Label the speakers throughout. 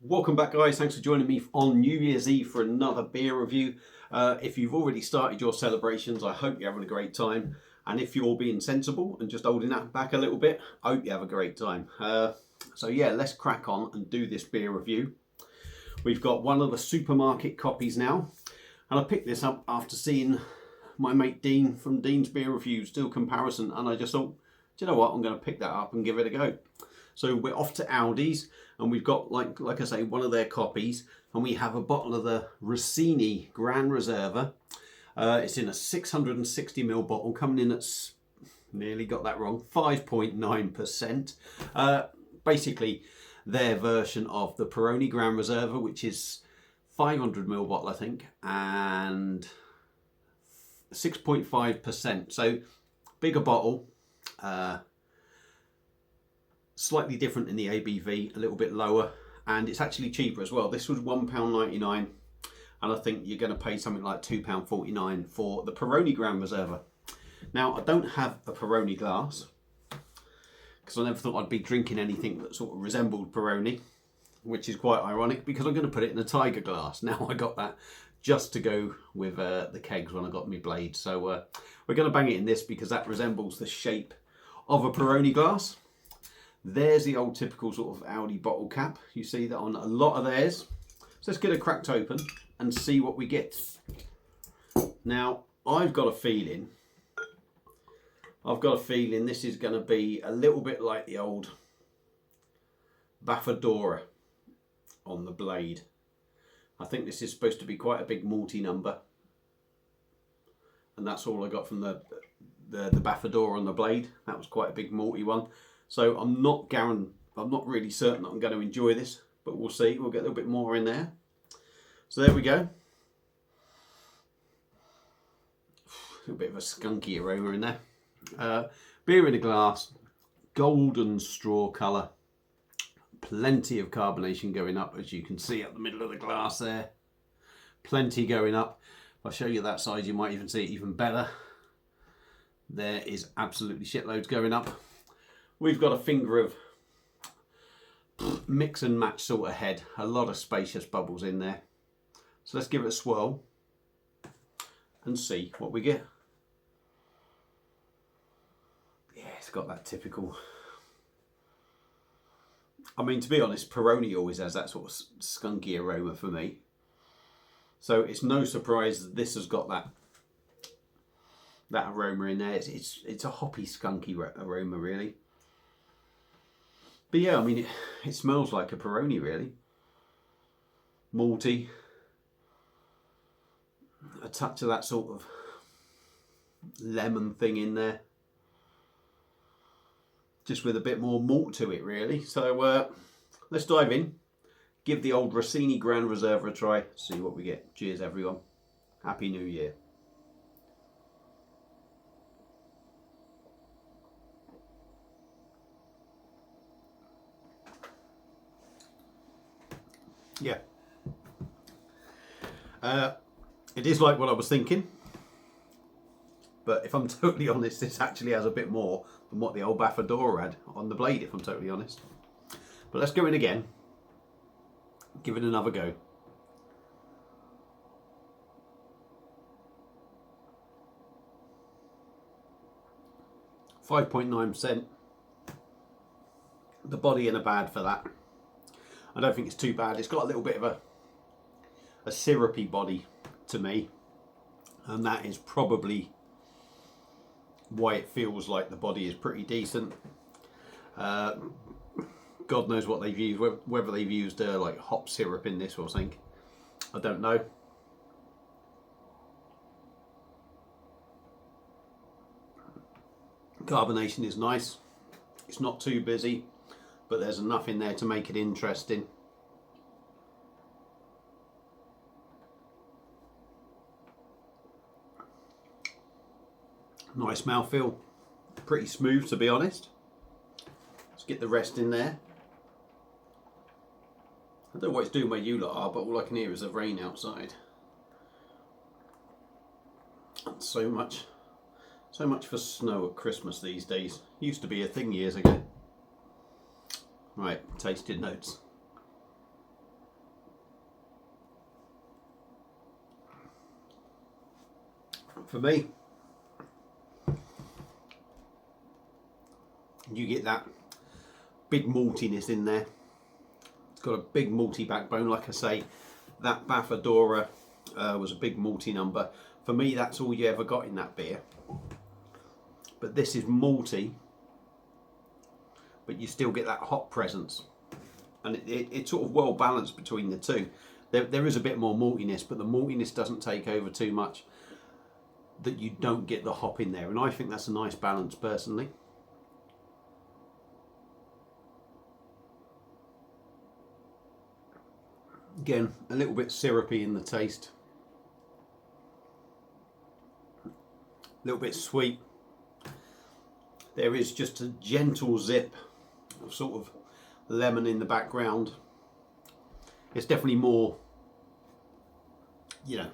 Speaker 1: Welcome back, guys. Thanks for joining me on New Year's Eve for another beer review. If you've already started your celebrations, I hope you're having a great time. And if you're being sensible and just holding that back a little bit, I hope you have a great time. So yeah, let's crack on and do this beer review. We've got one of the supermarket copies now. And I picked this up after seeing my mate Dean from Dean's Beer Reviews do a comparison. And I just thought, do you know what? I'm going to pick that up and give it a go. So we're off to Aldi's and we've got, like I say, one of their copies, and we have a bottle of the Rossini Gran Reserva. It's in a 660ml bottle, coming in at, nearly got that wrong, 5.9%. Basically their version of the Peroni Gran Reserva, which is 500ml bottle, I think, and 6.5%. So bigger bottle. Slightly different in the ABV, a little bit lower, and it's actually cheaper as well. This was £1.99, and I think you're going to pay something like £2.49 for the Peroni Gran Reserva. Now, I don't have a Peroni glass, because I never thought I'd be drinking anything that sort of resembled Peroni, which is quite ironic, because I'm going to put it in a Tiger glass. Now, I got that just to go with the kegs when I got my blade. So we're going to bang it in this, because that resembles the shape of a Peroni glass. There's the old typical sort of Aldi bottle cap. You see that on a lot of theirs. So let's get it cracked open and see what we get. Now, I've got a feeling this is going to be a little bit like the old Bafadora on the blade. I think this is supposed to be quite a big malty number. And that's all I got from the Bafadora on the blade. That was quite a big malty one. So I'm not really certain that I'm going to enjoy this, but we'll see. We'll get a little bit more in there. So there we go. A little bit of a skunky aroma in there. Beer in a glass, golden straw colour. Plenty of carbonation going up, as you can see up the middle of the glass there. Plenty going up. If I show you that side, you might even see it even better. There is absolutely shitloads going up. We've got a finger of mix and match sort of head. A lot of spacious bubbles in there. So let's give it a swirl and see what we get. Yeah, it's got that typical... I mean, to be honest, Peroni always has that sort of skunky aroma for me. So it's no surprise that this has got that aroma in there. It's a hoppy, skunky aroma, really. But yeah, I mean, it smells like a Peroni, really. Malty. A touch of that sort of lemon thing in there. Just with a bit more malt to it, really. So let's dive in. Give the old Rossini Gran Reserva a try. See what we get. Cheers, everyone. Happy New Year. Yeah, it is like what I was thinking, but if I'm totally honest, this actually has a bit more than what the old Bafadora had on the blade, if I'm totally honest. But let's go in again, give it another go. .9%. The body ain't bad for that. I don't think it's too bad. It's got a little bit of a syrupy body to me, and that is probably why it feels like the body is pretty decent. God knows what they've used, whether they've used like hop syrup in this or something. I don't know. Carbonation is nice. It's not too busy, but there's enough in there to make it interesting. Nice mouthfeel, pretty smooth, to be honest. Let's get the rest in there. I don't know what it's doing where you lot are, but all I can hear is the rain outside. So much for snow at Christmas these days. Used to be a thing years ago. Right, tasting notes. For me, you get that big maltiness in there. It's got a big malty backbone. Like I say, that Bafadora was a big malty number. For me, that's all you ever got in that beer. But this is malty, but you still get that hop presence. And it's sort of well balanced between the two. There is a bit more maltiness, but the maltiness doesn't take over too much, that you don't get the hop in there. And I think that's a nice balance personally. Again, a little bit syrupy in the taste. A little bit sweet. There is just a gentle zip of sort of lemon in the background. It's definitely more, you know,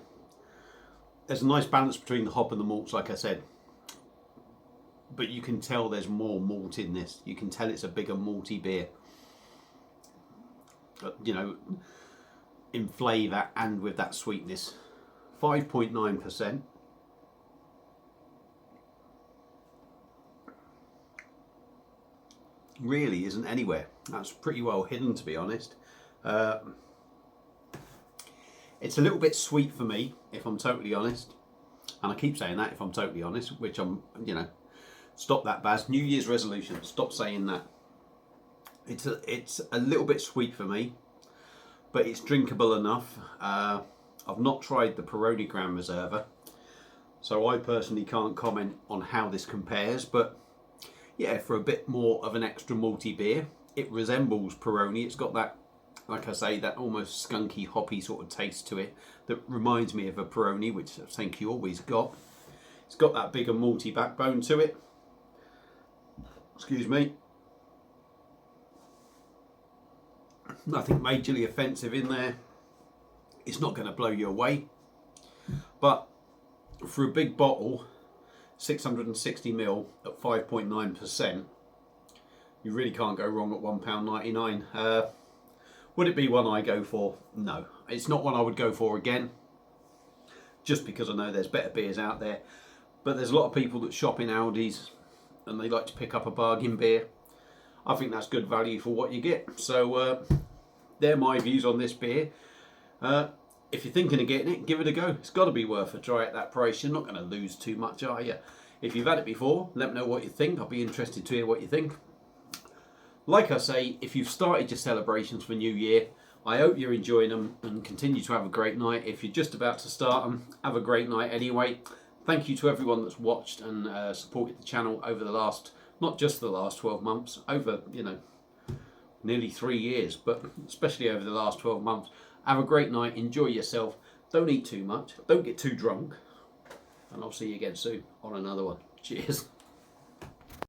Speaker 1: there's a nice balance between the hop and the malts, like I said. But you can tell there's more malt in this. You can tell it's a bigger malty beer. But, you know, in flavour and with that sweetness. 5.9%. Really isn't anywhere. That's pretty well hidden, to be honest. It's a little bit sweet for me, if I'm totally honest. And I keep saying that, if I'm totally honest, which I'm, you know, stop that, Baz. New Year's resolution, stop saying that. It's a little bit sweet for me, but it's drinkable enough. I've not tried the Peroni Gran Reserva, so I personally can't comment on how this compares, but yeah, for a bit more of an extra malty beer, it resembles Peroni. It's got that, like I say, that almost skunky, hoppy sort of taste to it that reminds me of a Peroni, which I think you always got. It's got that bigger malty backbone to it. Excuse me. Nothing majorly offensive in there. It's not going to blow you away. But for a big bottle, 660ml at 5.9%, you really can't go wrong at £1.99. Would it be one I go for? No. It's not one I would go for again, just because I know there's better beers out there. But there's a lot of people that shop in Aldi's and they like to pick up a bargain beer. I think that's good value for what you get. So they're my views on this beer. If you're thinking of getting it, give it a go. It's got to be worth a try at that price. You're not going to lose too much, are you? If you've had it before, let me know what you think. I'll be interested to hear what you think. Like I say, if you've started your celebrations for New Year, I hope you're enjoying them and continue to have a great night. If you're just about to start them, have a great night anyway. Thank you to everyone that's watched and supported the channel over the last, not just the last 12 months, over, you know, nearly 3 years, but especially over the last 12 months. Have a great night, enjoy yourself, don't eat too much, don't get too drunk, and I'll see you again soon on another one. Cheers.